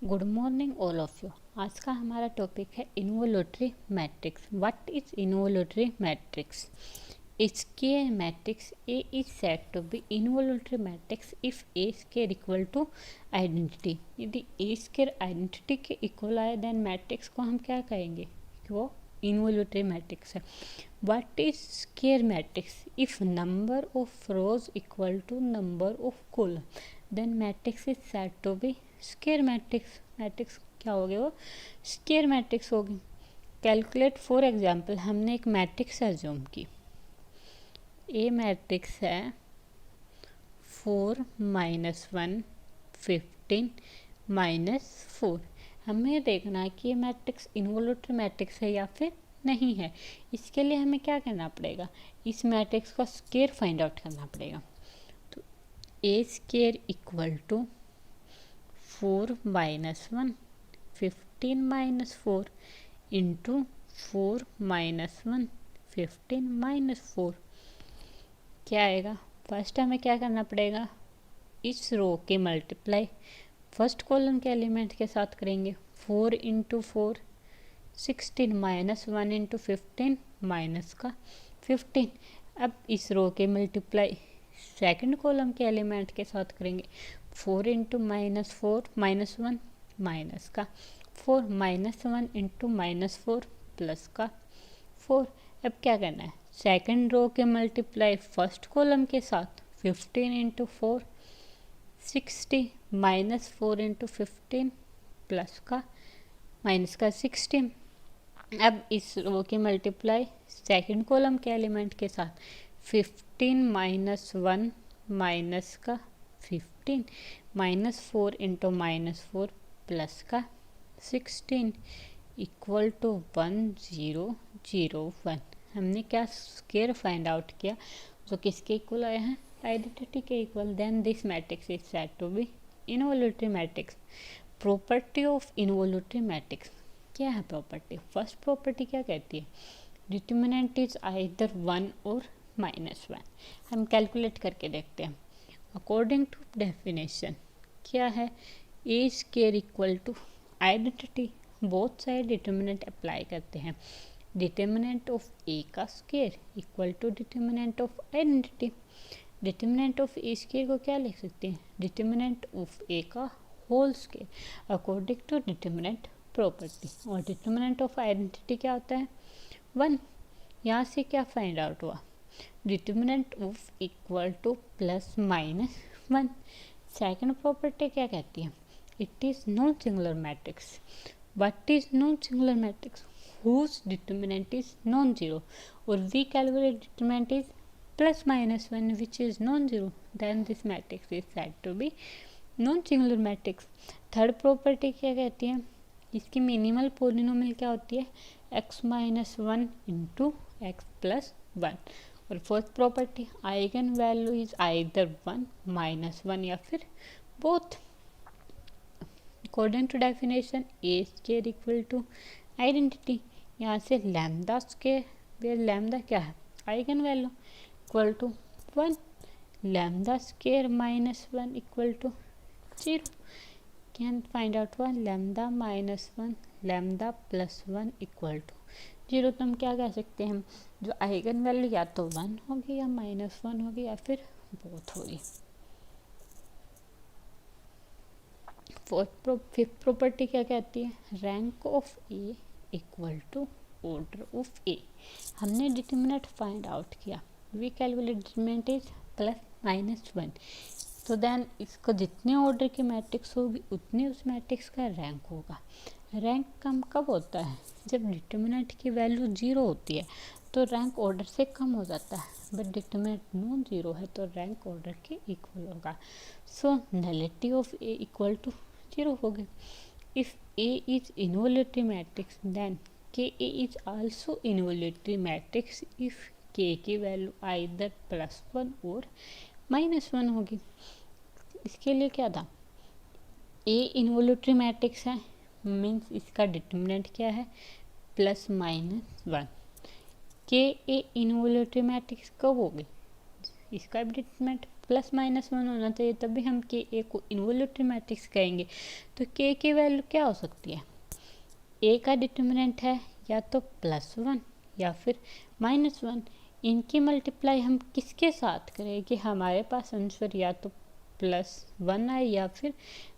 Good morning all of you. आज का हमारा टॉपिक है involutory matrix. What is involutory matrix? Square matrix A is said to be involutory matrix if A square equal to identity. यदि A square identity के equal आए then matrix को हम क्या कहेंगे कि वो इन्वोल्यूटरी मैट्रिक्स है। What is square matrix? If number of rows equal to number of column then matrix is said to be square matrix. Matrix क्या हो गया? वो स्केयर मैट्रिक्स होगी। कैलकुलेट फॉर एग्जाम्पल, हमने एक मैट्रिक्स एज्यूम की। ए मैट्रिक्स है 4 - 1 15 -4। हमें देखना है कि ये मैट्रिक्स इन्वोल्यूटरी मैट्रिक्स है या फिर नहीं है। इसके लिए हमें क्या करना पड़ेगा? इस मैट्रिक्स का स्केयर फाइंड आउट करना पड़ेगा। तो ए स्केयर इक्वल टू 4 - 1 15 -4 इंटू 4 - 1 15 -4 क्या आएगा? फर्स्ट हमें क्या करना पड़ेगा? इस रो के मल्टीप्लाई फर्स्ट कॉलम के एलिमेंट के साथ करेंगे। 4 × 4 16 -1 × 15 माइनस का 15। अब इस रो के मल्टीप्लाई सेकंड कॉलम के एलिमेंट के साथ करेंगे। 4 × -4 -1 माइनस का 4 -1 × -4 प्लस का 4। अब क्या करना है? सेकंड रो के मल्टीप्लाई फर्स्ट कॉलम के साथ 15 × 4 60 -4 × 15 प्लस का माइनस का 16। अब इस रो के मल्टीप्लाई सेकंड कॉलम के एलिमेंट के साथ 15 - 1 माइनस का 15 -4 × -4 प्लस का 16 इक्वल टू 1001। हमने क्या स्केयर फाइंड आउट किया जो किसके इक्वल आए हैं? आइडेंटिटी के equal. Then this matrix is said to be involutory matrix. Property of involutory matrix क्या है? प्रॉपर्टी, फर्स्ट प्रॉपर्टी क्या कहती है? डिटर्मिनेंट इज आइदर 1 और -1। हम कैलकुलेट करके देखते हैं। अकॉर्डिंग टू डेफिनेशन क्या है? A square equal to identity, both side determinant apply करते हैं। डिटर्मिनेंट ऑफ ए का square equal to determinant of identity. Determinant of A square को क्या लिख सकते हैं? डिटर्मिनेंट ऑफ ए का whole square according to determinant property. और डिटर्मिनेंट ऑफ आइडेंटिटी क्या होता है? 1। यहाँ से क्या फाइंड आउट हुआ? Determinant of equal to ±1। Second property क्या कहती है? It is non singular matrix. What is non singular matrix? whose determinant is non-zero, or we calculate determinant is ±1 which is non-zero, then this matrix is said to be non-singular matrix। Third property क्या कहती है? इसकी minimal polynomial क्या होती है? x - 1 × x + 1। और fourth property eigen value is either 1 -1 या फिर both. According to definition A square equal to identity. यहाँ से लैम्डा स्केयर, वेयर लैम्डा क्या है? Eigen value equal to 1। Lambda square -1 equal to 0। Can find out हुआ lambda -1 lambda +1 equal to 0। तो हम क्या कह सकते हैं? जो आइगन वैल्यू या तो 1 होगी या -1 होगी या फिर बोथ होगी। फिफ्थ प्रॉपर्टी क्या कहती है? Rank of A equal to order of A. हमने डिटर्मिनेंट फाइंड आउट किया। We calculate determinant is +-1। तो देन इसको जितने ऑर्डर की मैट्रिक्स होगी उतने उस मैट्रिक्स का रैंक होगा। रैंक कम कब होता है? जब डिटर्मिनेंट की वैल्यू 0 होती है तो रैंक ऑर्डर से कम हो जाता है, बट डिटर्मिनेंट नॉन जीरो है तो रैंक ऑर्डर के इक्वल होगा। So nullity of A equal to 0 होगी। If A is involutory matrix then K A is also involutory matrix if K की वैल्यू आइदर +1 और -1 होगी। इसके लिए क्या था? ए इन्वोल्यूटरी मैट्रिक्स है मीन्स इसका डिटर्मिनेंट क्या है? +-1। के ए इन्वोल्यूटरी मैट्रिक्स कब होगी? इसका भी डिटर्मिनेंट प्लस माइनस वन होना चाहिए, तभी हम के ए को इन्वोल्यूटरी मैट्रिक्स कहेंगे। तो के की वैल्यू क्या हो सकती है? ए का डिटर्मिनेंट है या तो +1 या फिर -1। इनकी मल्टीप्लाई हम किसके साथ करें कि हमारे पास आंसर या तो +1 आए या फिर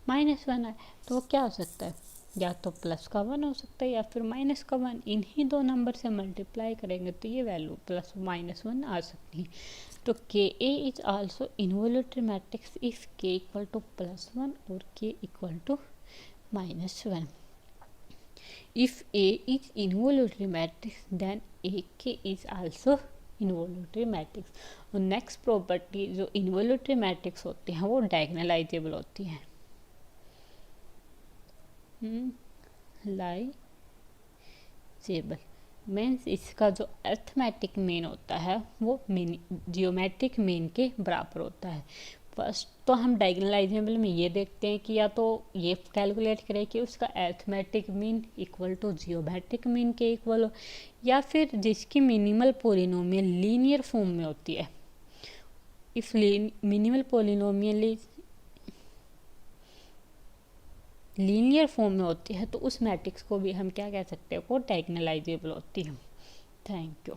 -1 आए? तो वो क्या हो सकता है? या तो प्लस का 1 हो सकता है या फिर माइनस का 1। इन्हीं दो नंबर से मल्टीप्लाई करेंगे तो ये वैल्यू +-1 आ सकती है। तो K A is also involutory matrix if K equal to +1 और K equal to -1। If A is involutory matrix, then AK is also involutory matrix. और नेक्स्ट प्रॉपर्टी जो इन्वोल्यूटरी मैट्रिक्स होती हैं वो डायगोनलाइजेबल होती हैं। लाइजेबल मीन्स इसका जो अर्थमेटिक मीन होता है वो जियोमेट्रिक मीन के बराबर होता है। फर्स्ट तो हम डायगोनलाइजेबल में ये देखते हैं कि या तो ये कैलकुलेट करें कि उसका arithmetic mean equal to geometric mean के इक्वल हो, या फिर जिसकी मिनिमल पॉलिनोमियल लीनियर फॉर्म में होती है। If minimal polynomial linear form में होती है तो उस मैट्रिक्स को भी हम क्या कह सकते हैं, वो डायगोनलाइजेबल होती है। Thank you.